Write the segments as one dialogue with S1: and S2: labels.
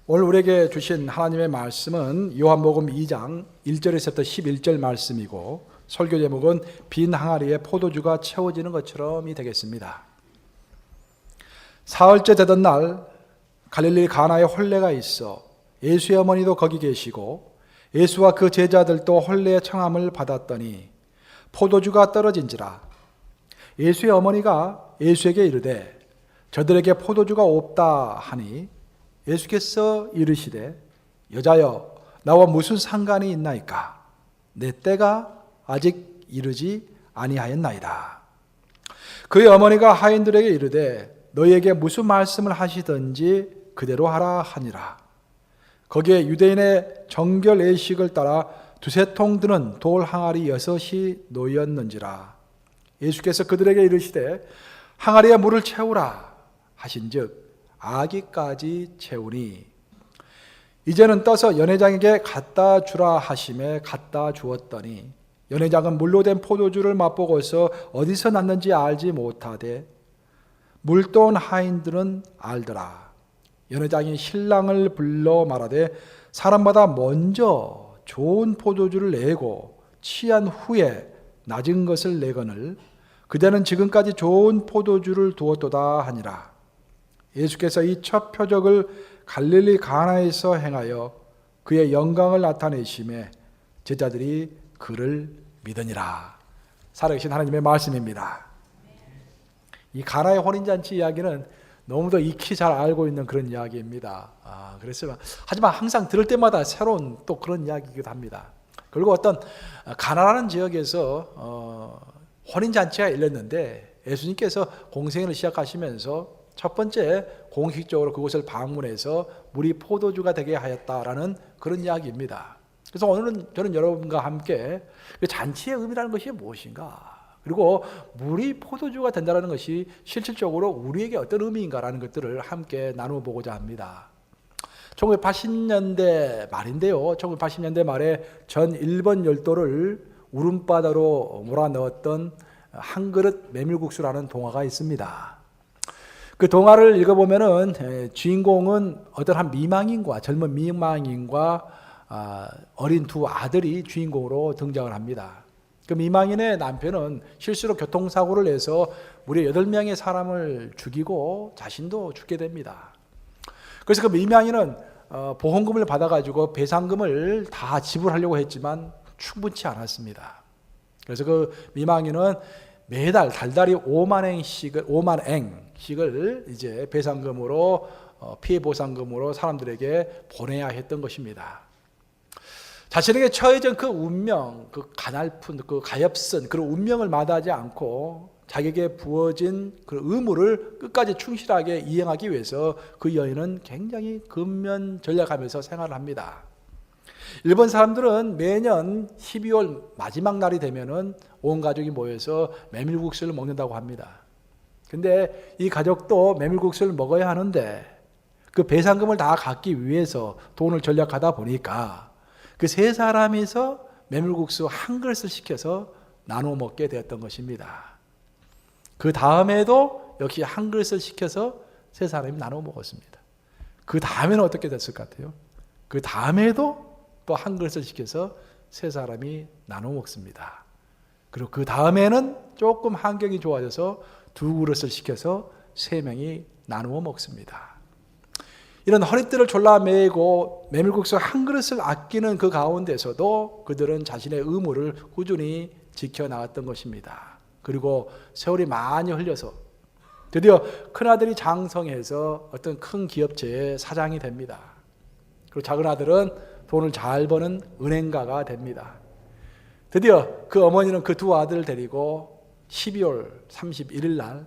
S1: 오늘 우리에게 주신 하나님의 말씀은 요한복음 2장 1절에서부터 11절 말씀이고, 설교 제목은 빈 항아리에 포도주가 채워지는 것처럼이 되겠습니다. 사흘째 되던 날 갈릴리 가나에 혼례가 있어 예수의 어머니도 거기 계시고 예수와 그 제자들도 혼례의 청함을 받았더니 포도주가 떨어진지라. 예수의 어머니가 예수에게 이르되 저들에게 포도주가 없다 하니 예수께서 이르시되 여자여 나와 무슨 상관이 있나이까? 내 때가 아직 이르지 아니하였나이다. 그의 어머니가 하인들에게 이르되 너희에게 무슨 말씀을 하시든지 그대로 하라 하니라. 거기에 유대인의 정결 예식을 따라 두세 통 드는 돌 항아리 6이 놓였는지라. 예수께서 그들에게 이르시되 항아리에 물을 채우라 하신즉 아기까지 채우니 이제는 떠서 연회장에게 갖다 주라 하심에 갖다 주었더니 연회장은 물로 된 포도주를 맛보고서 어디서 났는지 알지 못하되 물도온 하인들은 알더라. 연회장이 신랑을 불러 말하되 사람마다 먼저 좋은 포도주를 내고 취한 후에 낮은 것을 내거늘 그대는 지금까지 좋은 포도주를 두었도다 하니라. 예수께서 이 첫 표적을 갈릴리 가나에서 행하여 그의 영광을 나타내심에 제자들이 그를 믿으니라. 살아계신 하나님의 말씀입니다. 이 가나의 혼인잔치 이야기는 너무도 익히 잘 알고 있는 그런 이야기입니다. 하지만 항상 들을 때마다 새로운 또 그런 이야기이기도 합니다. 그리고 어떤 가나라는 지역에서 혼인잔치가 열렸는데 예수님께서 공생애를 시작하시면서 첫 번째 공식적으로 그곳을 방문해서 물이 포도주가 되게 하였다라는 그런 이야기입니다. 그래서 오늘은 저는 여러분과 함께 잔치의 의미라는 것이 무엇인가, 그리고 물이 포도주가 된다는 것이 실질적으로 우리에게 어떤 의미인가라는 것들을 함께 나누어 보고자 합니다. 1980년대 말인데요. 1980년대 말에 전 일본 열도를 울음바다로 몰아넣었던 한 그릇 메밀국수라는 동화가 있습니다. 그 동화를 읽어보면은 주인공은 어떤 한 미망인과 젊은 미망인과 어린 두 아들이 주인공으로 등장을 합니다. 그 미망인의 남편은 실수로 교통사고를 내서 무려 8명의 사람을 죽이고 자신도 죽게 됩니다. 그래서 그 미망인은 보험금을 받아가지고 배상금을 다 지불하려고 했지만 충분치 않았습니다. 그래서 그 미망인은 매달 달달이 5만 앵씩을 이제 배상금으로 피해 보상금으로 사람들에게 보내야 했던 것입니다. 자신에게 처해진 그 운명, 그 가날픈, 그 가엾은 그런 운명을 마다하지 않고 자기에게 부어진 그 의무를 끝까지 충실하게 이행하기 위해서 그 여인은 굉장히 근면전략하면서 생활을 합니다. 일본 사람들은 매년 12월 마지막 날이 되면은 온 가족이 모여서 메밀국수를 먹는다고 합니다. 근데 이 가족도 메밀국수를 먹어야 하는데 그 배상금을 다 갚기 위해서 돈을 절약하다 보니까 그 세 사람이서 메밀국수 한 그릇을 시켜서 나눠 먹게 되었던 것입니다. 그 다음에도 역시 한 그릇을 시켜서 세 사람이 나눠 먹었습니다. 그 다음에는 어떻게 됐을 것 같아요? 그 다음에도 또 한 그릇을 시켜서 세 사람이 나눠 먹습니다. 그리고 그 다음에는 조금 환경이 좋아져서 두 그릇을 시켜서 세 명이 나누어 먹습니다. 이런 허리띠를 졸라매고 메밀국수 한 그릇을 아끼는 그 가운데서도 그들은 자신의 의무를 꾸준히 지켜나갔던 것입니다. 그리고 세월이 많이 흘려서 드디어 큰아들이 장성해서 어떤 큰 기업체의 사장이 됩니다. 그리고 작은 아들은 돈을 잘 버는 은행가가 됩니다. 드디어 그 어머니는 그 두 아들을 데리고 12월 31일 날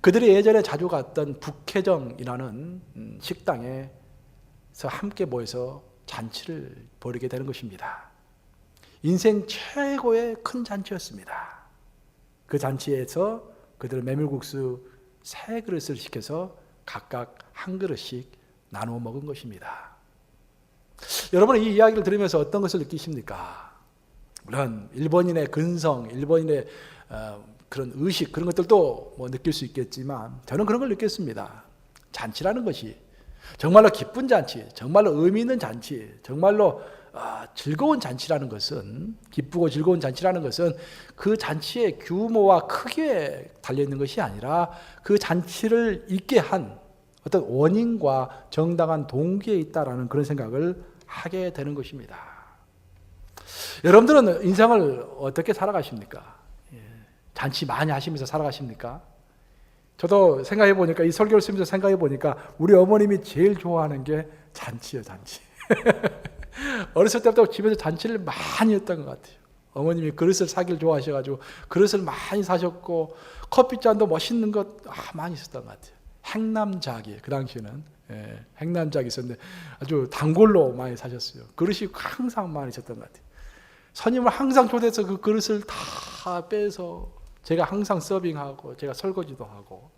S1: 그들이 예전에 자주 갔던 북해정이라는 식당에서 함께 모여서 잔치를 벌이게 되는 것입니다. 인생 최고의 큰 잔치였습니다. 그 잔치에서 그들은 메밀국수 3그릇을 시켜서 각각 한 그릇씩 나누어 먹은 것입니다. 여러분은 이 이야기를 들으면서 어떤 것을 느끼십니까? 물론 일본인의 근성, 일본인의 그런 의식, 그런 것들도 뭐 느낄 수 있겠지만 저는 그런 걸 느꼈습니다. 잔치라는 것이 정말로 기쁜 잔치, 정말로 의미 있는 잔치, 정말로 즐거운 잔치라는 것은, 기쁘고 즐거운 잔치라는 것은 그 잔치의 규모와 크기에 달려있는 것이 아니라 그 잔치를 있게 한 어떤 원인과 정당한 동기에 있다라는 그런 생각을 하게 되는 것입니다. 여러분들은 인생을 어떻게 살아가십니까? 잔치 많이 하시면서 살아가십니까? 저도 생각해 보니까, 이 설교를 쓰면서 생각해 보니까 우리 어머님이 제일 좋아하는 게 잔치예요, 잔치. 어렸을 때부터 집에서 잔치를 많이 했던 것 같아요. 어머님이 그릇을 사기를 좋아하셔가지고 그릇을 많이 사셨고, 커피잔도 멋있는 것 많이 있었던 것 같아요. 행남자기, 그 당시에는 행남자기 있었는데 아주 단골로 많이 사셨어요. 그릇이 항상 많이 있었던 것 같아요. 손님을 항상 초대해서 그 그릇을 다 빼서 제가 항상 서빙하고 제가 설거지도 하고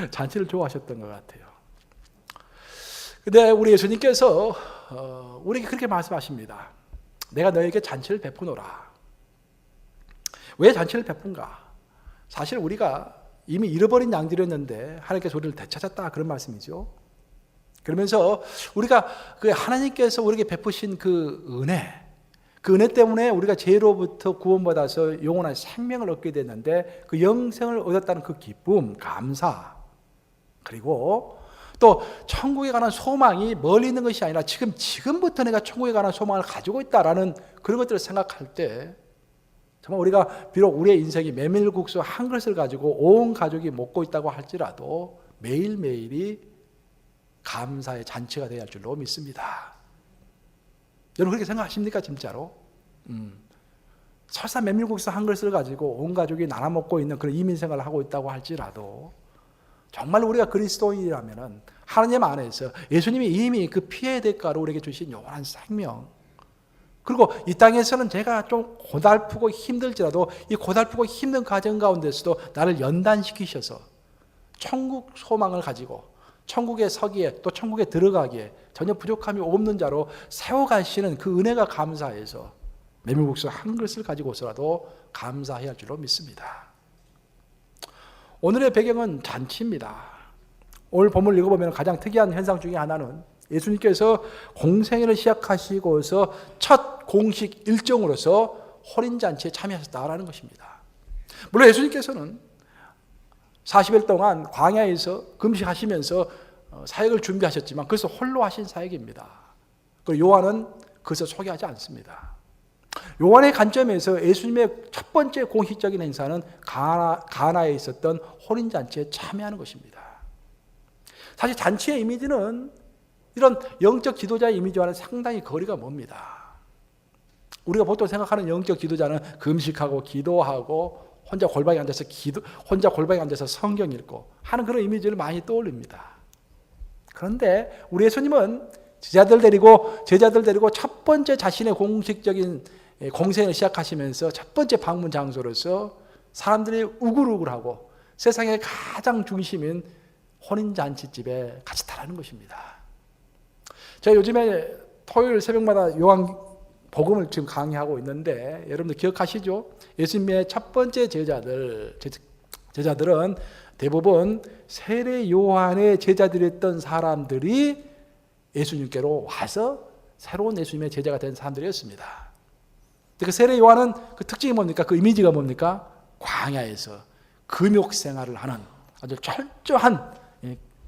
S1: 잔치를 좋아하셨던 것 같아요. 근데 우리 예수님께서 우리에게 그렇게 말씀하십니다. 내가 너에게 잔치를 베푸노라. 왜 잔치를 베푼가? 사실 우리가 이미 잃어버린 양들이었는데 하나님께서 우리를 되찾았다, 그런 말씀이죠. 그러면서 우리가 그 하나님께서 우리에게 베푸신 그 은혜 때문에 우리가 죄로부터 구원받아서 영원한 생명을 얻게 됐는데, 그 영생을 얻었다는 그 기쁨, 감사, 그리고 또 천국에 관한 소망이 멀리 있는 것이 아니라 지금부터 내가 천국에 관한 소망을 가지고 있다라는 그런 것들을 생각할 때, 정말 우리가 비록 우리의 인생이 메밀국수 한 그릇을 가지고 온 가족이 먹고 있다고 할지라도 매일매일이 감사의 잔치가 되어야 할 줄로 믿습니다. 여러분 그렇게 생각하십니까, 진짜로? 설사 메밀국수 한 그릇을 가지고 온 가족이 나눠 먹고 있는 그런 이민생활을 하고 있다고 할지라도, 정말 우리가 그리스도인이라면 하나님 안에서 예수님이 이미 그 피의 대가로 우리에게 주신 영원한 생명, 그리고 이 땅에서는 제가 좀 고달프고 힘들지라도 이 고달프고 힘든 과정 가운데서도 나를 연단시키셔서 천국 소망을 가지고 천국에 서기에, 또 천국에 들어가기에 전혀 부족함이 없는 자로 세워가시는 그 은혜가 감사해서 메밀국수 한 그릇을 가지고서라도 감사해야 할 줄로 믿습니다. 오늘의 배경은 잔치입니다. 오늘 본문을 읽어보면 가장 특이한 현상 중에 하나는 예수님께서 공생애를 시작하시고서 첫 공식 일정으로서 호린잔치에 참여하셨다라는 것입니다. 물론 예수님께서는 40일 동안 광야에서 금식하시면서 사역을 준비하셨지만 그것을 홀로 하신 사역입니다. 그리고 요한은 그것을 소개하지 않습니다. 요한의 관점에서 예수님의 첫 번째 공식적인 행사는 가나에 있었던 호린잔치에 참여하는 것입니다. 사실 잔치의 이미지는 이런 영적 지도자의 이미지와는 상당히 거리가 멉니다. 우리가 보통 생각하는 영적 지도자는 금식하고 기도하고 혼자 골방에 앉아서 성경 읽고 하는 그런 이미지를 많이 떠올립니다. 그런데 우리 예수님은 제자들 데리고 첫 번째 자신의 공식적인 공생을 시작하시면서 첫 번째 방문 장소로서 사람들이 우글우글하고 세상의 가장 중심인 혼인잔치집에 같이 타라는 것입니다. 제가 요즘에 토요일 새벽마다 요한 복음을 지금 강의하고 있는데 여러분들 기억하시죠? 예수님의 첫 번째 제자들은 대부분 세례 요한의 제자들이었던 사람들이 예수님께로 와서 새로운 예수님의 제자가 된 사람들이었습니다. 그 세례 요한은 그 특징이 뭡니까? 그 이미지가 뭡니까? 광야에서 금욕 생활을 하는 아주 철저한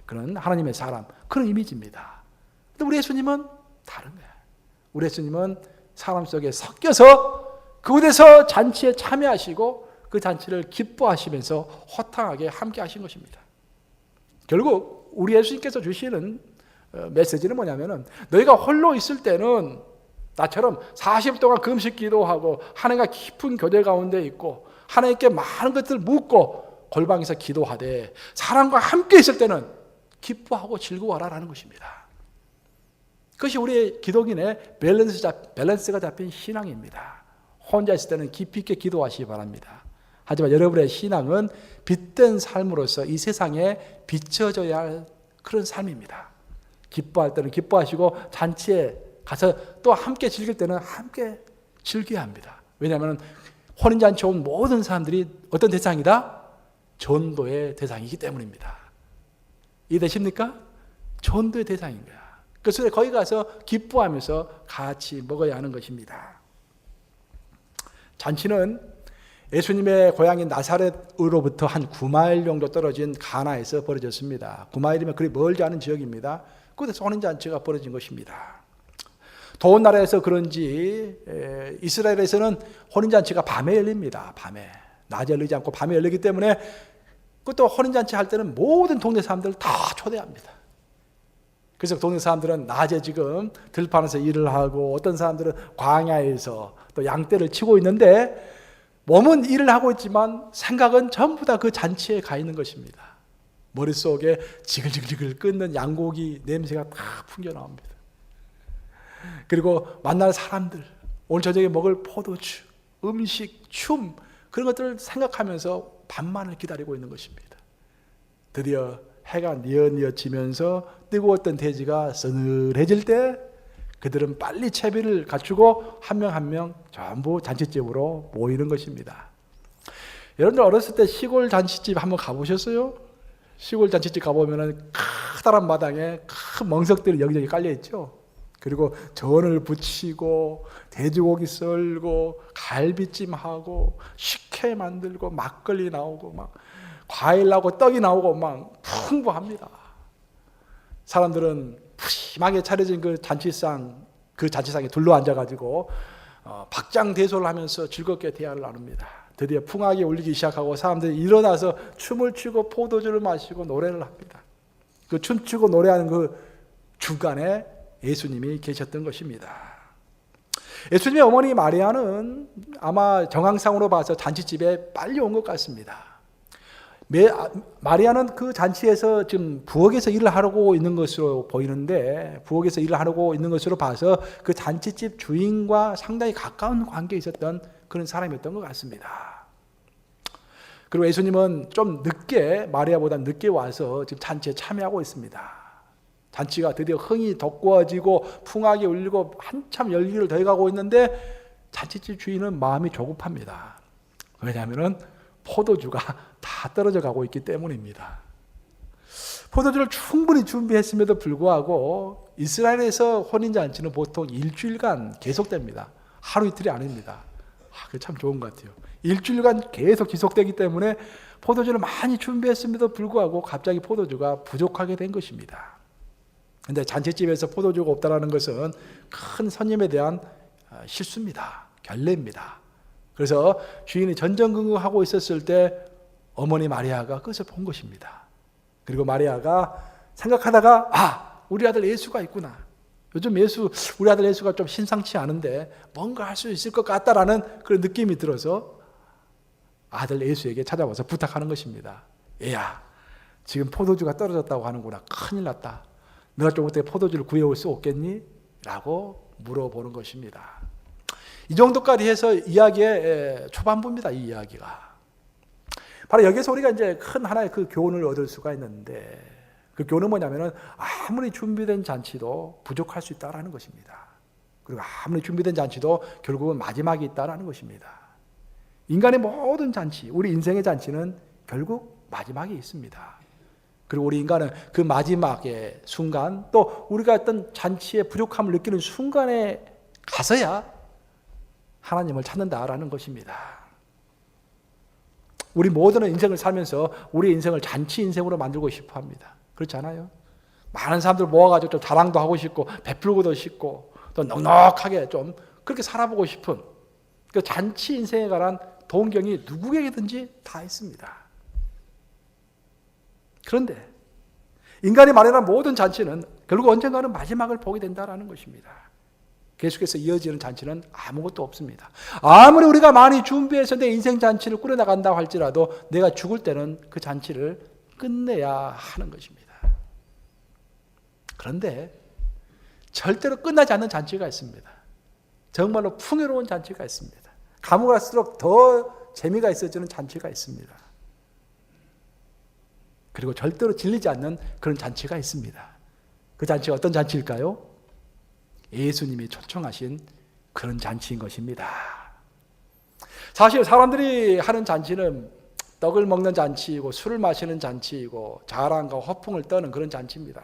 S1: 그런 하나님의 사람, 그런 이미지입니다. 근데 우리 예수님은 다른 거예요. 우리 예수님은 사람 속에 섞여서 그곳에서 잔치에 참여하시고 그 잔치를 기뻐하시면서 호탕하게 함께 하신 것입니다. 결국 우리 예수님께서 주시는 메시지는 뭐냐면은, 너희가 홀로 있을 때는 나처럼 40일 동안 금식 기도하고 하나님과 깊은 교제 가운데 있고 하나님께 많은 것들을 묻고 골방에서 기도하되, 사람과 함께 있을 때는 기뻐하고 즐거워하라는 것입니다. 그것이 우리의 기독인의 밸런스가 잡힌 신앙입니다. 혼자 있을 때는 깊이 있게 기도하시기 바랍니다. 하지만 여러분의 신앙은 빛된 삶으로서 이 세상에 비춰져야 할 그런 삶입니다. 기뻐할 때는 기뻐하시고 잔치에 가서 또 함께 즐길 때는 함께 즐겨야 합니다. 왜냐하면 혼인잔치에 온 모든 사람들이 어떤 대상이다? 전도의 대상이기 때문입니다. 이해되십니까? 전도의 대상인 거야. 그래서 거기 가서 기뻐하면서 같이 먹어야 하는 것입니다. 잔치는 예수님의 고향인 나사렛으로부터 한 9마일 정도 떨어진 가나에서 벌어졌습니다. 9마일이면 그리 멀지 않은 지역입니다. 그곳에서 혼인잔치가 벌어진 것입니다. 더운 나라에서 그런지 이스라엘에서는 혼인잔치가 밤에 열립니다. 밤에. 낮에 열리지 않고 밤에 열리기 때문에 그것도 혼인잔치 할 때는 모든 동네 사람들을 다 초대합니다. 그래서 동네 사람들은 낮에 지금 들판에서 일을 하고 어떤 사람들은 광야에서 또 양떼를 치고 있는데 몸은 일을 하고 있지만 생각은 전부 다 그 잔치에 가 있는 것입니다. 머릿속에 지글지글 끓는 양고기 냄새가 다 풍겨나옵니다. 그리고 만날 사람들, 오늘 저녁에 먹을 포도주, 음식, 춤 그런 것들을 생각하면서 밤만을 기다리고 있는 것입니다. 드디어 해가 뉘엿뉘엿지면서 뜨거웠던 대지가 서늘해질 때 그들은 빨리 채비를 갖추고 한 명 한 명 전부 잔치집으로 모이는 것입니다. 여러분들 어렸을 때 시골 잔치집 한번 가보셨어요? 시골 잔치집 가보면 커다란 마당에 큰 멍석들이 여기저기 깔려있죠. 그리고 전을 부치고 돼지고기 썰고 갈비찜하고 식혜 만들고 막걸리 나오고 막 과일 나오고 떡이 나오고 막 풍부합니다. 사람들은 푸짐하게 차려진 그 잔치상에 둘러앉아가지고 박장대소를 하면서 즐겁게 대화를 나눕니다. 드디어 풍악이 울리기 시작하고 사람들이 일어나서 춤을 추고 포도주를 마시고 노래를 합니다. 그 춤추고 노래하는 그 중간에 예수님이 계셨던 것입니다. 예수님의 어머니 마리아는 아마 정황상으로 봐서 잔치집에 빨리 온 것 같습니다. 마리아는 그 잔치에서 지금 부엌에서 일을 하고 있는 것으로 보이는데 부엌에서 일을 하고 있는 것으로 봐서 그 잔치집 주인과 상당히 가까운 관계에 있었던 그런 사람이었던 것 같습니다. 그리고 예수님은 좀 늦게 마리아보다 늦게 와서 지금 잔치에 참여하고 있습니다. 잔치가 드디어 흥이 돋구어지고 풍악이 울리고 한참 열기를 더해가고 있는데 잔치집 주인은 마음이 조급합니다. 왜냐하면 포도주가 다 떨어져 가고 있기 때문입니다. 포도주를 충분히 준비했음에도 불구하고 이스라엘에서 혼인잔치는 보통 일주일간 계속됩니다. 하루 이틀이 아닙니다. 그게 참 좋은 것 같아요. 일주일간 계속 지속되기 때문에 포도주를 많이 준비했음에도 불구하고 갑자기 포도주가 부족하게 된 것입니다. 그런데 잔치집에서 포도주가 없다는 것은 큰 손님에 대한 실수입니다. 결례입니다. 그래서 주인이 전전긍긍하고 있었을 때 어머니 마리아가 그것을 본 것입니다. 그리고 마리아가 생각하다가 우리 아들 예수가 있구나. 요즘 우리 아들 예수가 좀 심상치 않은데 뭔가 할 수 있을 것 같다라는 그런 느낌이 들어서 아들 예수에게 찾아와서 부탁하는 것입니다. 얘야, 지금 포도주가 떨어졌다고 하는구나. 큰일 났다. 너가 좀 어떻게 포도주를 구해올 수 없겠니? 라고 물어보는 것입니다. 이 정도까지 해서 이야기의 초반부입니다. 이 이야기가. 바로 여기서 우리가 이제 큰 하나의 그 교훈을 얻을 수가 있는데 그 교훈은 뭐냐면은 아무리 준비된 잔치도 부족할 수 있다라는 것입니다. 그리고 아무리 준비된 잔치도 결국은 마지막이 있다라는 것입니다. 인간의 모든 잔치, 우리 인생의 잔치는 결국 마지막이 있습니다. 그리고 우리 인간은 그 마지막의 순간 또 우리가 어떤 잔치의 부족함을 느끼는 순간에 가서야 하나님을 찾는다라는 것입니다. 우리 모두는 인생을 살면서 우리의 인생을 잔치 인생으로 만들고 싶어 합니다. 그렇지 않아요? 많은 사람들 모아가지고 좀 자랑도 하고 싶고 베풀고도 싶고 또 넉넉하게 좀 그렇게 살아보고 싶은 그 잔치 인생에 관한 동경이 누구에게든지 다 있습니다. 그런데 인간이 마련한 모든 잔치는 결국 언젠가는 마지막을 보게 된다는 것입니다. 계속해서 이어지는 잔치는 아무것도 없습니다. 아무리 우리가 많이 준비해서 내 인생 잔치를 꾸려나간다고 할지라도 내가 죽을 때는 그 잔치를 끝내야 하는 것입니다. 그런데 절대로 끝나지 않는 잔치가 있습니다. 정말로 풍요로운 잔치가 있습니다. 가면 갈수록 더 재미가 있어지는 잔치가 있습니다. 그리고 절대로 질리지 않는 그런 잔치가 있습니다. 그 잔치가 어떤 잔치일까요? 예수님이 초청하신 그런 잔치인 것입니다. 사실 사람들이 하는 잔치는 떡을 먹는 잔치이고 술을 마시는 잔치이고 자랑과 허풍을 떠는 그런 잔치입니다.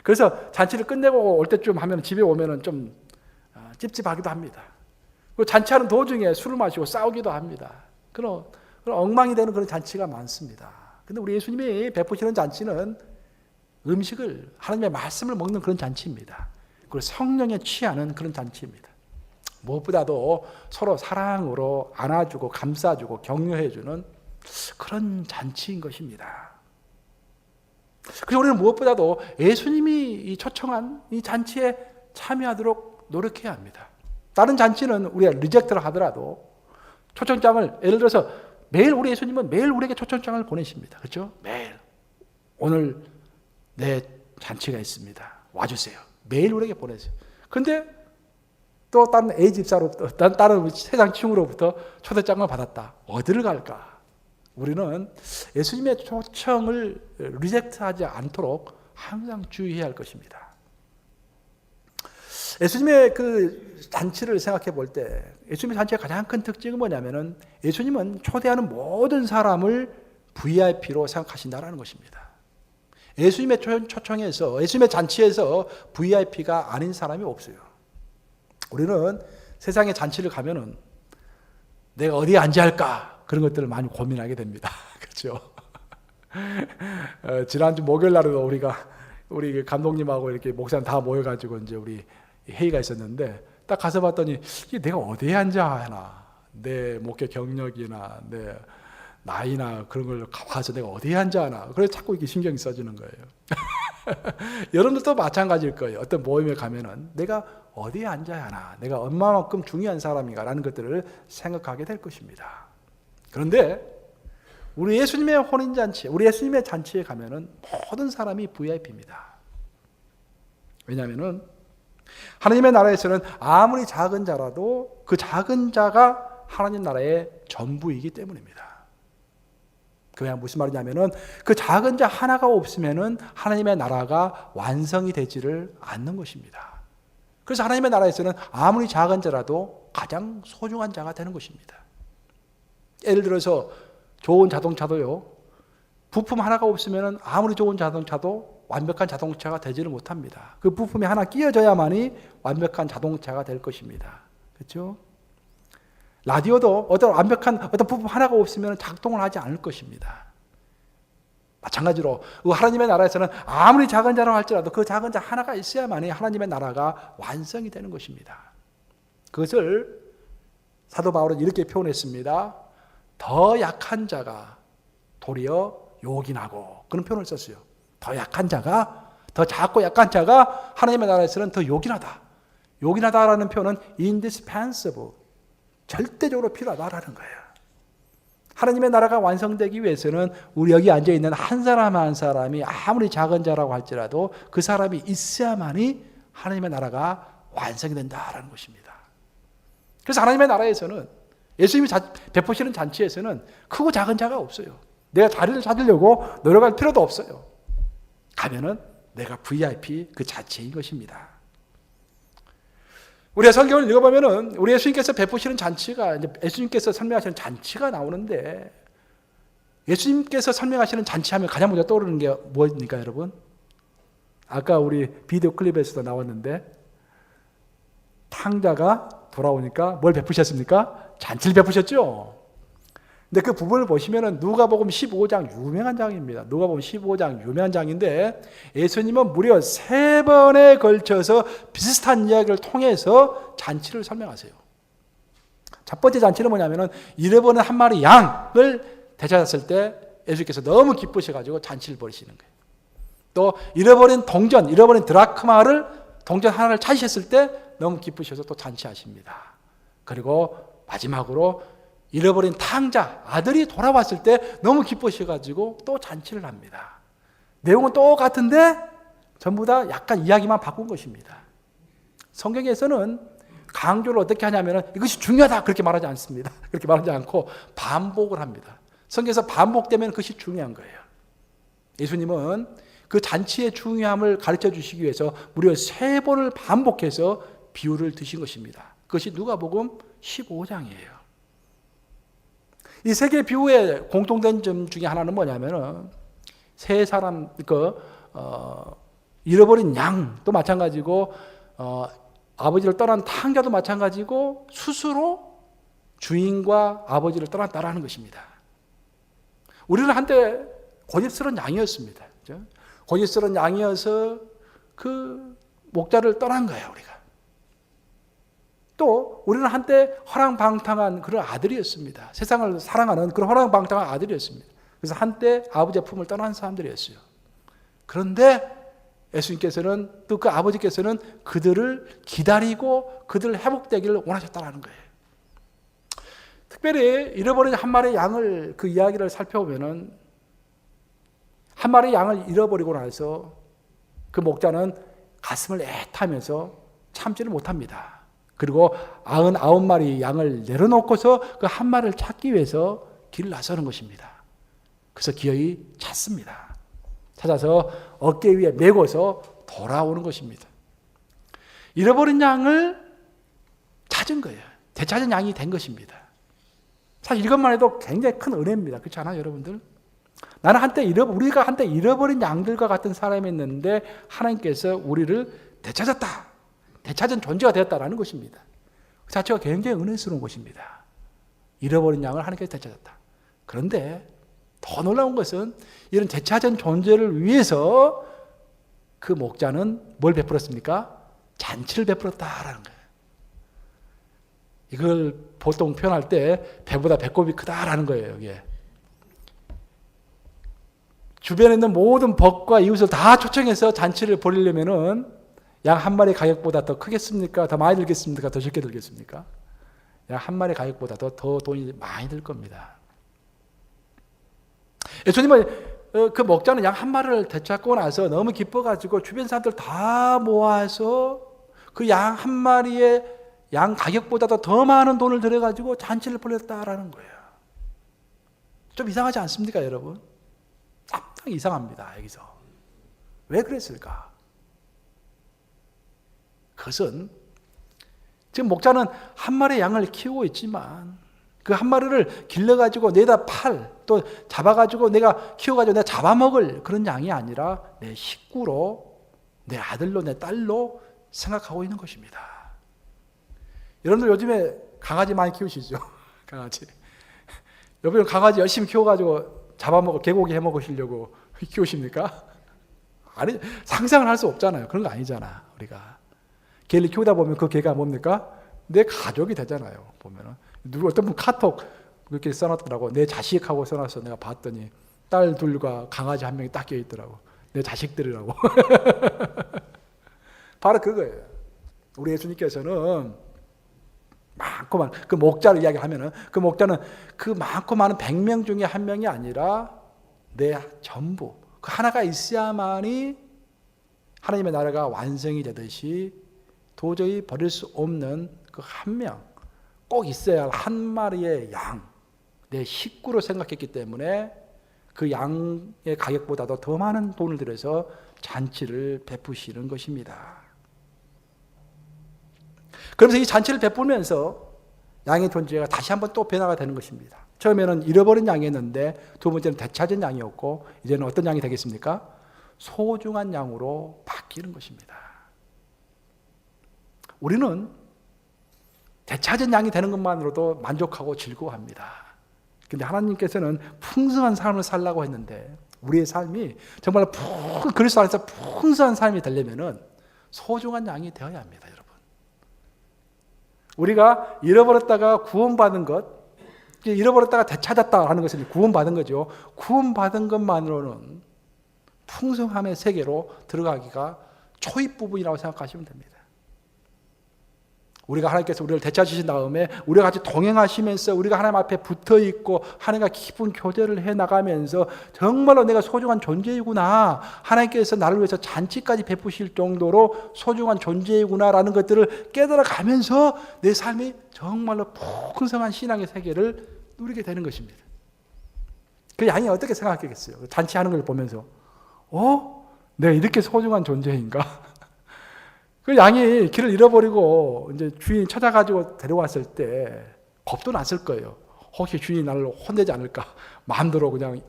S1: 그래서 잔치를 끝내고 올 때쯤 하면 집에 오면은 좀 찝찝하기도 합니다. 그 잔치하는 도중에 술을 마시고 싸우기도 합니다. 그런 엉망이 되는 그런 잔치가 많습니다. 근데 우리 예수님이 베푸시는 잔치는 음식을, 하나님의 말씀을 먹는 그런 잔치입니다. 그리고 성령에 취하는 그런 잔치입니다. 무엇보다도 서로 사랑으로 안아주고 감싸주고 격려해주는 그런 잔치인 것입니다. 그래서 우리는 무엇보다도 예수님이 초청한 이 잔치에 참여하도록 노력해야 합니다. 다른 잔치는 우리가 리젝트를 하더라도 초청장을, 예를 들어서 매일 우리 예수님은 매일 우리에게 초청장을 보내십니다. 그렇죠? 매일 오늘 내 잔치가 있습니다. 와주세요. 매일 우리에게 보내세요. 근데 또 다른 A 집사로부터, 다른 세상 친구로부터 초대장을 받았다. 어디를 갈까? 우리는 예수님의 초청을 리젝트하지 않도록 항상 주의해야 할 것입니다. 예수님의 그 잔치를 생각해 볼 때 예수님의 잔치의 가장 큰 특징은 뭐냐면은 예수님은 초대하는 모든 사람을 VIP로 생각하신다라는 것입니다. 예수님의 초청에서, 예수님의 잔치에서 VIP가 아닌 사람이 없어요. 우리는 세상의 잔치를 가면은 내가 어디에 앉아야 할까? 그런 것들을 많이 고민하게 됩니다. 그렇죠? 지난주 목요일 날에도 우리 감독님하고 이렇게 목사님 다 모여가지고 이제 우리 회의가 있었는데 딱 가서 봤더니 이게 내가 어디에 앉아야 하나, 내 목회 경력이나 내 나이나 그런 걸 봐서 내가 어디에 앉아야 하나, 그래서 자꾸 이렇게 신경이 써지는 거예요. 여러분들도 마찬가지일 거예요. 어떤 모임에 가면은 내가 어디에 앉아야 하나, 내가 얼마만큼 중요한 사람인가라는 것들을 생각하게 될 것입니다. 그런데 우리 예수님의 혼인잔치, 우리 예수님의 잔치에 가면은 모든 사람이 VIP입니다. 왜냐하면은 하나님의 나라에서는 아무리 작은 자라도 그 작은 자가 하나님 나라의 전부이기 때문입니다. 그게 무슨 말이냐면은 그 작은 자 하나가 없으면은 하나님의 나라가 완성이 되지를 않는 것입니다. 그래서 하나님의 나라에서는 아무리 작은 자라도 가장 소중한 자가 되는 것입니다. 예를 들어서 좋은 자동차도요, 부품 하나가 없으면은 아무리 좋은 자동차도 완벽한 자동차가 되지를 못합니다. 그 부품이 하나 끼워져야만이 완벽한 자동차가 될 것입니다. 그렇죠? 라디오도 어떤 부품 하나가 없으면 작동을 하지 않을 것입니다. 마찬가지로 하나님의 나라에서는 아무리 작은 자라고 할지라도 그 작은 자 하나가 있어야만이 하나님의 나라가 완성이 되는 것입니다. 그것을 사도 바울은 이렇게 표현했습니다. 더 약한 자가 도리어 요긴하고, 그런 표현을 썼어요. 더 약한 자가, 더 작고 약한 자가 하나님의 나라에서는 더 요긴하다. 요긴하다라는 표현은 indispensable, 절대적으로 필요하다라는 거예요. 하나님의 나라가 완성되기 위해서는 우리 여기 앉아있는 한 사람 한 사람이 아무리 작은 자라고 할지라도 그 사람이 있어야만이 하나님의 나라가 완성이 된다라는 것입니다. 그래서 하나님의 나라에서는, 예수님이 베푸시는 잔치에서는 크고 작은 자가 없어요. 내가 자리를 찾으려고 노력할 필요도 없어요. 가면은 내가 VIP 그 자체인 것입니다. 우리가 성경을 읽어보면은 우리 예수님께서 베푸시는 잔치가, 이제 예수님께서 설명하시는 잔치가 나오는데, 예수님께서 설명하시는 잔치하면 가장 먼저 떠오르는 게 뭐입니까, 여러분? 아까 우리 비디오 클립에서도 나왔는데, 탕자가 돌아오니까 뭘 베푸셨습니까? 잔치를 베푸셨죠? 근데 그 부분을 보시면은 누가복음 15장 유명한 장입니다. 누가복음 15장 유명한 장인데 예수님은 무려 3번에 걸쳐서 비슷한 이야기를 통해서 잔치를 설명하세요. 첫 번째 잔치는 뭐냐면은 잃어버린 한 마리 양을 되찾았을 때 예수님께서 너무 기쁘셔가지고 잔치를 벌이시는 거예요. 또 잃어버린 드라크마를, 동전 하나를 찾으셨을 때 너무 기쁘셔서 또 잔치하십니다. 그리고 마지막으로 잃어버린 탕자, 아들이 돌아왔을 때 너무 기쁘셔가지고 또 잔치를 합니다. 내용은 똑같은데 전부 다 약간 이야기만 바꾼 것입니다. 성경에서는 강조를 어떻게 하냐면 이것이 중요하다 그렇게 말하지 않습니다. 그렇게 말하지 않고 반복을 합니다. 성경에서 반복되면 그것이 중요한 거예요. 예수님은 그 잔치의 중요함을 가르쳐 주시기 위해서 무려 3번을 반복해서 비유를 드신 것입니다. 그것이 누가복음 15장이에요. 이 3개 비유의 공통된 점 중에 하나는 뭐냐면은 세 사람, 잃어버린 양도 마찬가지고 아버지를 떠난 탕자도 마찬가지고 스스로 주인과 아버지를 떠났다라는 것입니다. 우리는 한때 고집스러운 양이었습니다. 그렇죠? 고집스러운 양이어서 그 목자를 떠난 거예요, 우리가. 또 우리는 한때 허랑방탕한 그런 아들이었습니다. 세상을 사랑하는 그런 허랑방탕한 아들이었습니다. 그래서 한때 아버지의 품을 떠난 사람들이었어요. 그런데 예수님께서는 또 그 아버지께서는 그들을 기다리고 그들 회복되기를 원하셨다는 거예요. 특별히 잃어버린 한 마리의 양을 그 이야기를 살펴보면은 한 마리의 양을 잃어버리고 나서 그 목자는 가슴을 애타면서 참지를 못합니다. 그리고 99마리 양을 내려놓고서 그 한 마리를 찾기 위해서 길을 나서는 것입니다. 그래서 기어이 찾습니다. 찾아서 어깨 위에 메고서 돌아오는 것입니다. 잃어버린 양을 찾은 거예요. 되찾은 양이 된 것입니다. 사실 이것만 해도 굉장히 큰 은혜입니다. 그렇지 않아요, 여러분들? 우리가 한때 잃어버린 양들과 같은 사람이었는데 하나님께서 우리를 되찾았다. 되찾은 존재가 되었다라는 것입니다. 그 자체가 굉장히 은혜스러운 것입니다. 잃어버린 양을 하나님께서 되찾았다. 그런데 더 놀라운 것은 이런 되찾은 존재를 위해서 그 목자는 뭘 베풀었습니까? 잔치를 베풀었다라는 거예요. 이걸 보통 표현할 때 배보다 배꼽이 크다라는 거예요. 이게. 주변에 있는 모든 벗과 이웃을 다 초청해서 잔치를 벌이려면은 양 한 마리 가격보다 더 크겠습니까? 더 많이 들겠습니까? 더 적게 들겠습니까? 양 한 마리 가격보다 더 돈이 많이 들 겁니다. 예수님은 그 목자는 양 한 마리를 되찾고 나서 너무 기뻐가지고 주변 사람들 다 모아서 그 양 한 마리의 양 가격보다도 더 많은 돈을 들여가지고 잔치를 벌였다라는 거예요. 좀 이상하지 않습니까, 여러분? 참 이상합니다, 여기서. 왜 그랬을까? 그것은 지금 목자는 한 마리의 양을 키우고 있지만 그 한 마리를 길러가지고 내다 팔, 또 잡아가지고 내가 키워가지고 내가 잡아먹을 그런 양이 아니라 내 식구로, 내 아들로, 내 딸로 생각하고 있는 것입니다. 여러분들 요즘에 강아지 많이 키우시죠? 강아지. 여러분 강아지 열심히 키워가지고 잡아먹어, 개고기 해먹으시려고 키우십니까? 아니, 상상을 할 수 없잖아요. 그런 거 아니잖아, 우리가. 개를 키우다 보면 그 개가 뭡니까? 내 가족이 되잖아요, 보면은. 어떤 분 카톡 그렇게 써놨더라고. 내 자식하고 써놨어. 내가 봤더니 딸 둘과 강아지 한 명이 딱 껴있더라고. 내 자식들이라고. 바로 그거예요. 우리 예수님께서는 많고 많은 그 목자를 이야기하면은 그 목자는 그 많고 많은 100명 중에 한 명이 아니라 내 전부 그 하나가 있어야만이 하나님의 나라가 완성이 되듯이 도저히 버릴 수 없는 그 한 명, 꼭 있어야 할 한 마리의 양, 내 식구로 생각했기 때문에 그 양의 가격보다도 더 많은 돈을 들여서 잔치를 베푸시는 것입니다. 그러면서 이 잔치를 베풀면서 양의 존재가 다시 한번 또 변화가 되는 것입니다. 처음에는 잃어버린 양이었는데 두 번째는 되찾은 양이었고 이제는 어떤 양이 되겠습니까? 소중한 양으로 바뀌는 것입니다. 우리는 되찾은 양이 되는 것만으로도 만족하고 즐거워합니다. 그런데 하나님께서는 풍성한 삶을 살라고 했는데 우리의 삶이 정말 그리스도 안에서 풍성한 삶이 되려면 소중한 양이 되어야 합니다, 여러분. 우리가 잃어버렸다가 구원받은 것, 잃어버렸다가 되찾았다 하는 것은 구원받은 거죠. 구원받은 것만으로는 풍성함의 세계로 들어가기가 초입 부분이라고 생각하시면 됩니다. 우리가 하나님께서 우리를 되찾으신 다음에 우리가 같이 동행하시면서 우리가 하나님 앞에 붙어있고 하나님과 깊은 교제를 해나가면서 정말로 내가 소중한 존재이구나, 하나님께서 나를 위해서 잔치까지 베푸실 정도로 소중한 존재이구나라는 것들을 깨달아가면서 내 삶이 정말로 풍성한 신앙의 세계를 누리게 되는 것입니다. 그 양이 어떻게 생각하겠어요? 잔치하는 걸 보면서 내가 이렇게 소중한 존재인가? 그 양이 길을 잃어버리고 이제 주인이 찾아가지고 데려왔을 때 겁도 났을 거예요. 혹시 주인이 나를 혼내지 않을까? 마음대로 그냥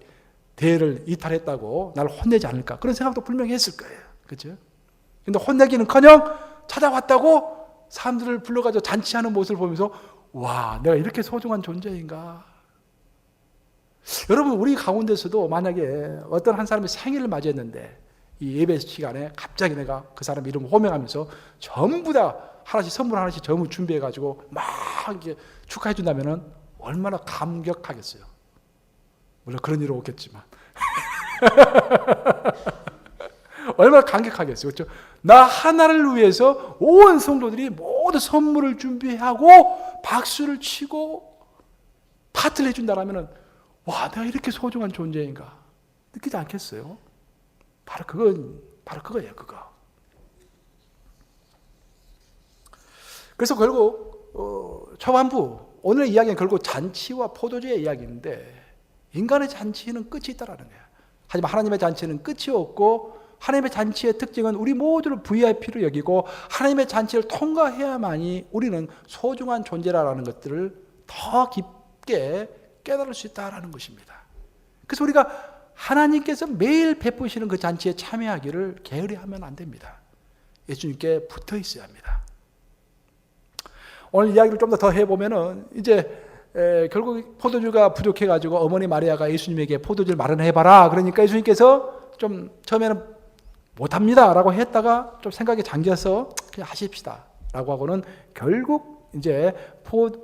S1: 대를 이탈했다고 나를 혼내지 않을까? 그런 생각도 분명히 했을 거예요. 그렇죠? 근데 혼내기는커녕 찾아왔다고 사람들을 불러가지고 잔치하는 모습을 보면서 와, 내가 이렇게 소중한 존재인가? 여러분, 우리 가운데서도 만약에 어떤 한 사람이 생일을 맞이했는데 이 예배 시간에 갑자기 내가 그 사람 이름을 호명하면서 전부 다 하나씩 선물 하나씩 전부 준비해가지고 막 이렇게 축하해 준다면은 얼마나 감격하겠어요. 물론 그런 일은 없겠지만 얼마나 감격하겠어요. 그렇죠? 나 하나를 위해서 온 성도들이 모두 선물을 준비하고 박수를 치고 파티를 해준다라면은 와, 내가 이렇게 소중한 존재인가 느끼지 않겠어요? 바로 그거예요, 그거. 그래서 결국 초반부 오늘의 이야기는 결국 잔치와 포도주의 이야기인데 인간의 잔치는 끝이 있다라는 거예요. 하지만 하나님의 잔치는 끝이 없고 하나님의 잔치의 특징은 우리 모두를 VIP로 여기고 하나님의 잔치를 통과해야만이 우리는 소중한 존재라는 것들을 더 깊게 깨달을 수 있다라는 것입니다. 그래서 우리가 하나님께서 매일 베푸시는 그 잔치에 참여하기를 게으리하면 안 됩니다. 예수님께 붙어 있어야 합니다. 오늘 이야기를 좀 더 해보면은 이제 결국 포도주가 부족해가지고 어머니 마리아가 예수님에게 포도주를 마련해봐라. 그러니까 예수님께서 좀 처음에는 못합니다 라고 했다가 좀 생각이 잠겨서 그냥 하십시다 라고 하고는 결국 이제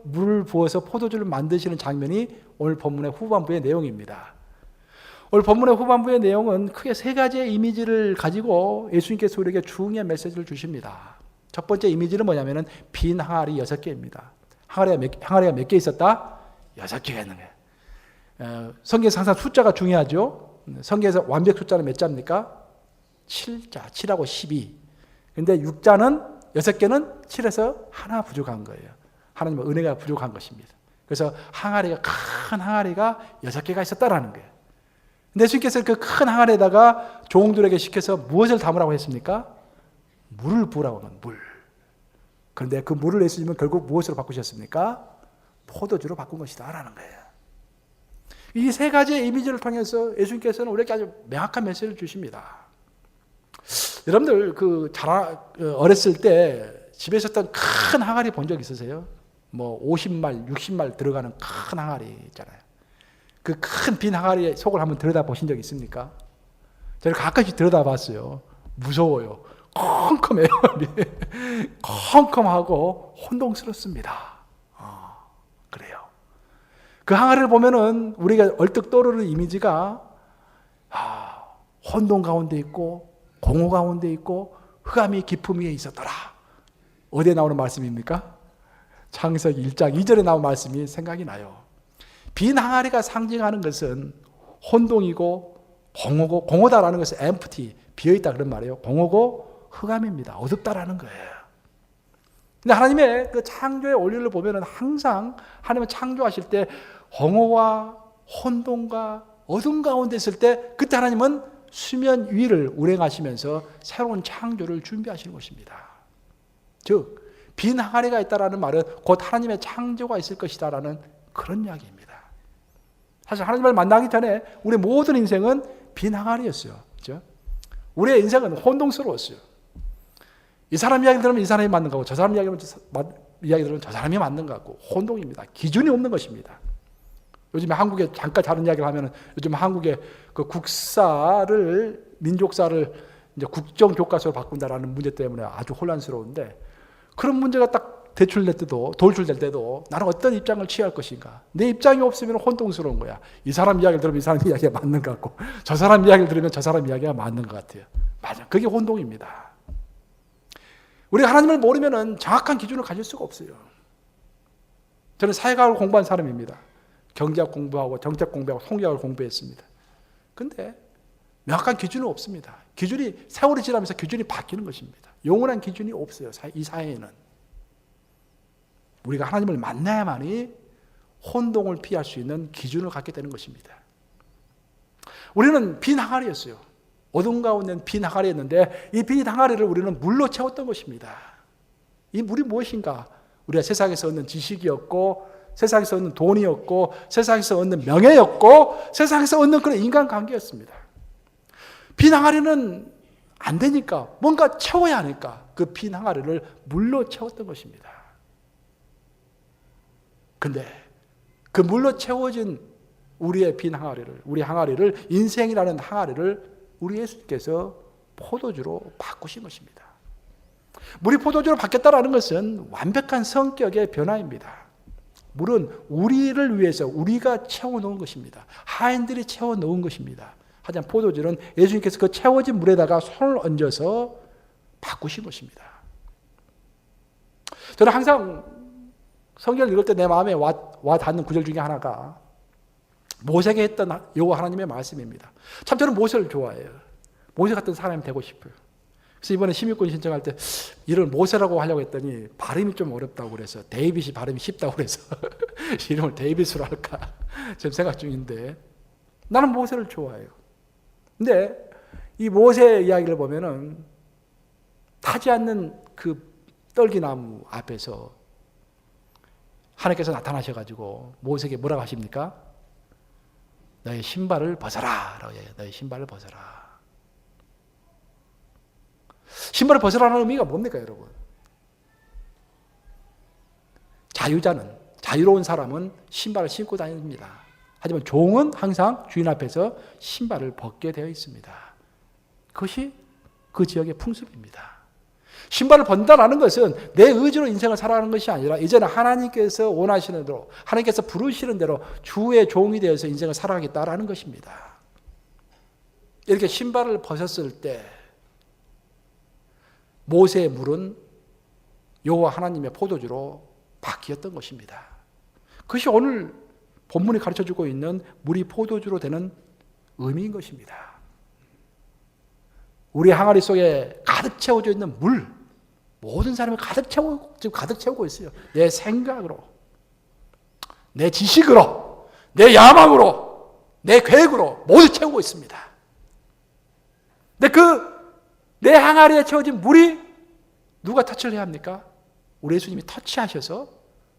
S1: 물을 부어서 포도주를 만드시는 장면이 오늘 본문의 후반부의 내용입니다. 오늘 본문의 후반부의 내용은 크게 세 가지의 이미지를 가지고 예수님께서 우리에게 중요한 메시지를 주십니다. 첫 번째 이미지는 뭐냐면은 빈 항아리 6개입니다. 항아리가 몇 개 있었다? 6개가 있는 거예요. 성경에서 항상 숫자가 중요하죠. 성경에서 완벽 숫자는 몇 자입니까? 7자, 7하고 12. 근데 6자는 6개는 7에서 하나 부족한 거예요. 하나님의 은혜가 부족한 것입니다. 그래서 큰 항아리가 6개가 있었다라는 거예요. 근데 예수님께서 그 큰 항아리에다가 종들에게 시켜서 무엇을 담으라고 했습니까? 물을 부으라고 하는 물. 그런데 그 물을 예수님은 결국 무엇으로 바꾸셨습니까? 포도주로 바꾼 것이다 라는 거예요. 이 세 가지의 이미지를 통해서 예수님께서는 우리에게 아주 명확한 메시지를 주십니다. 여러분들 어렸을 때 집에 있었던 큰 항아리 본 적 있으세요? 뭐 50말, 60말 들어가는 큰 항아리 있잖아요. 그 큰 빈 항아리 속을 한번 들여다 보신 적 있습니까? 저는 가끔씩 들여다 봤어요. 무서워요. 컴컴해요. 컴컴하고 혼동스럽습니다. 그래요. 그 항아리를 보면은 우리가 얼뜻 떠오르는 이미지가 혼동 가운데 있고 공허 가운데 있고 흑암이 깊음 위에 있었더라. 어디에 나오는 말씀입니까? 창세기 1장 2절에 나온 말씀이 생각이 나요. 빈 항아리가 상징하는 것은 혼동이고 공허다라는 것은 empty, 비어있다 그런 말이에요. 공허고 흑암입니다. 어둡다라는 거예요. 근데 하나님의 그 창조의 원리를 보면은 항상 하나님은 창조하실 때 공허와 혼동과 어둠 가운데 있을 때 그때 하나님은 수면 위를 운행하시면서 새로운 창조를 준비하시는 것입니다. 즉 빈 항아리가 있다라는 말은 곧 하나님의 창조가 있을 것이다라는 그런 이야기입니다. 사실 하나님을 만나기 전에 우리 모든 인생은 빈 항아리였어요. 그렇죠? 우리의 인생은 혼동스러웠어요. 이 사람 이야기 들으면 이 사람이 맞는 거고 저 사람 이야기 들으면 저 사람이 맞는 거 같고 혼동입니다. 기준이 없는 것입니다. 요즘에 한국에 잠깐 다른 이야기를 하면은 요즘 한국의 그 민족사를 이제 국정교과서로 바꾼다라는 문제 때문에 아주 혼란스러운데 그런 문제가 딱 돌출될 때도 나는 어떤 입장을 취할 것인가. 내 입장이 없으면 혼동스러운 거야. 이 사람 이야기를 들으면 이 사람 이야기가 맞는 것 같고 저 사람 이야기를 들으면 저 사람 이야기가 맞는 것 같아요. 맞아. 그게 혼동입니다. 우리가 하나님을 모르면 정확한 기준을 가질 수가 없어요. 저는 사회과학을 공부한 사람입니다. 경제학 공부하고 정책 공부하고 통계학을 공부했습니다. 그런데 명확한 기준은 없습니다. 세월이 지나면서 기준이 바뀌는 것입니다. 영원한 기준이 없어요. 이 사회에는. 우리가 하나님을 만나야만이 혼동을 피할 수 있는 기준을 갖게 되는 것입니다. 우리는 빈 항아리였어요. 어둠 가운데 빈 항아리였는데 이 빈 항아리를 우리는 물로 채웠던 것입니다. 이 물이 무엇인가? 우리가 세상에서 얻는 지식이었고 세상에서 얻는 돈이었고 세상에서 얻는 명예였고 세상에서 얻는 그런 인간관계였습니다. 빈 항아리는 안 되니까 뭔가 채워야 하니까 그 빈 항아리를 물로 채웠던 것입니다. 근데 그 물로 채워진 우리의 빈 항아리를, 우리 항아리를, 인생이라는 항아리를 우리 예수님께서 포도주로 바꾸신 것입니다. 물이 포도주로 바뀌었다는 것은 완벽한 성격의 변화입니다. 물은 우리를 위해서 우리가 채워놓은 것입니다. 하인들이 채워놓은 것입니다. 하지만 포도주는 예수님께서 그 채워진 물에다가 손을 얹어서 바꾸신 것입니다. 저는 항상 성경을 읽을 때 내 마음에 와 닿는 구절 중에 하나가 모세에게 했던 여호와 하나님의 말씀입니다. 참 저는 모세를 좋아해요. 모세 같은 사람이 되고 싶어요. 그래서 이번에 시민권 신청할 때 이름을 모세라고 하려고 했더니 발음이 좀 어렵다고 그래서 데이빗이 발음이 쉽다고 그래서 이름을 데이빗으로 할까 지금 생각 중인데 나는 모세를 좋아해요. 근데 이 모세 이야기를 보면은 타지 않는 그 떨기나무 앞에서 하나님께서 나타나셔가지고 모세에게 뭐라고 하십니까? 너의 신발을 벗어라 라고 얘기해요. 너의 신발을 벗어라. 신발을 벗으라는 의미가 뭡니까 여러분? 자유로운 사람은 신발을 신고 다닙니다. 하지만 종은 항상 주인 앞에서 신발을 벗게 되어 있습니다. 그것이 그 지역의 풍습입니다. 신발을 벗는다는 것은 내 의지로 인생을 살아가는 것이 아니라 이제는 하나님께서 원하시는 대로, 하나님께서 부르시는 대로 주의 종이 되어서 인생을 살아가겠다라는 것입니다. 이렇게 신발을 벗었을 때 모세의 물은 여호와 하나님의 포도주로 바뀌었던 것입니다. 그것이 오늘 본문이 가르쳐주고 있는 물이 포도주로 되는 의미인 것입니다. 우리 항아리 속에 가득 채워져 있는 물, 모든 사람이 지금 가득 채우고 있어요. 내 생각으로, 내 지식으로, 내 야망으로, 내 계획으로 모두 채우고 있습니다. 근데 내 항아리에 채워진 물이 누가 터치를 해야 합니까? 우리 예수님이 터치하셔서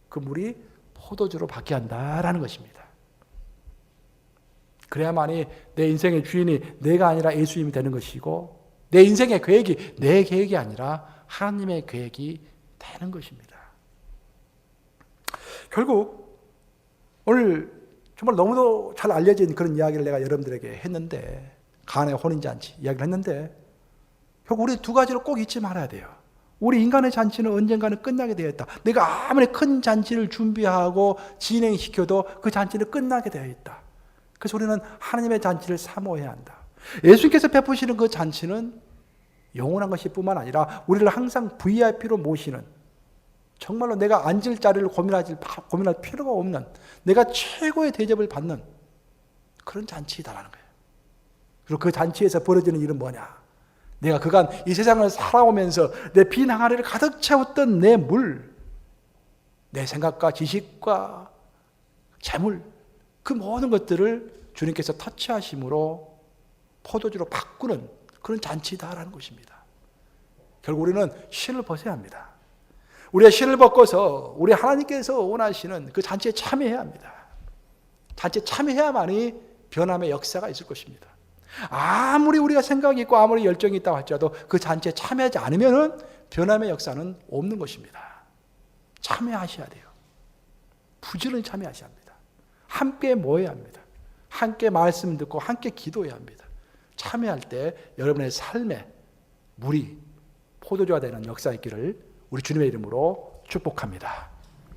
S1: 그 물이 포도주로 바뀌게 한다라는 것입니다. 그래야만이 내 인생의 주인이 내가 아니라 예수님이 되는 것이고 내 인생의 계획이 내 계획이 아니라 하나님의 계획이 되는 것입니다. 결국 오늘 정말 너무도 잘 알려진 그런 이야기를 내가 여러분들에게 했는데 가나의 혼인잔치 이야기를 했는데 결국 우리 두 가지를 꼭 잊지 말아야 돼요. 우리 인간의 잔치는 언젠가는 끝나게 되어 있다. 내가 아무리 큰 잔치를 준비하고 진행시켜도 그 잔치는 끝나게 되어 있다. 그래서 우리는 하나님의 잔치를 사모해야 한다. 예수님께서 베푸시는 그 잔치는 영원한 것일 뿐만 아니라 우리를 항상 VIP로 모시는 정말로 내가 앉을 자리를 고민할 필요가 없는 내가 최고의 대접을 받는 그런 잔치이다라는 거예요. 그리고 그 잔치에서 벌어지는 일은 뭐냐? 내가 그간 이 세상을 살아오면서 내 빈 항아리를 가득 채웠던 내 물, 내 생각과 지식과 재물, 그 모든 것들을 주님께서 터치하심으로 포도주로 바꾸는 그런 잔치다라는 것입니다. 결국 우리는 신을 벗어야 합니다. 우리의 신을 벗고서 우리 하나님께서 원하시는 그 잔치에 참여해야 합니다. 잔치에 참여해야만이 변함의 역사가 있을 것입니다. 아무리 우리가 생각이 있고 아무리 열정이 있다고 할지라도 그 잔치에 참여하지 않으면 변함의 역사는 없는 것입니다. 참여하셔야 돼요. 부지런히 참여하셔야 합니다. 함께 모여야 합니다. 함께 말씀 듣고 함께 기도해야 합니다. 참여할 때 여러분의 삶에 물이 포도주가 되는 역사 있기를 우리 주님의 이름으로 축복합니다.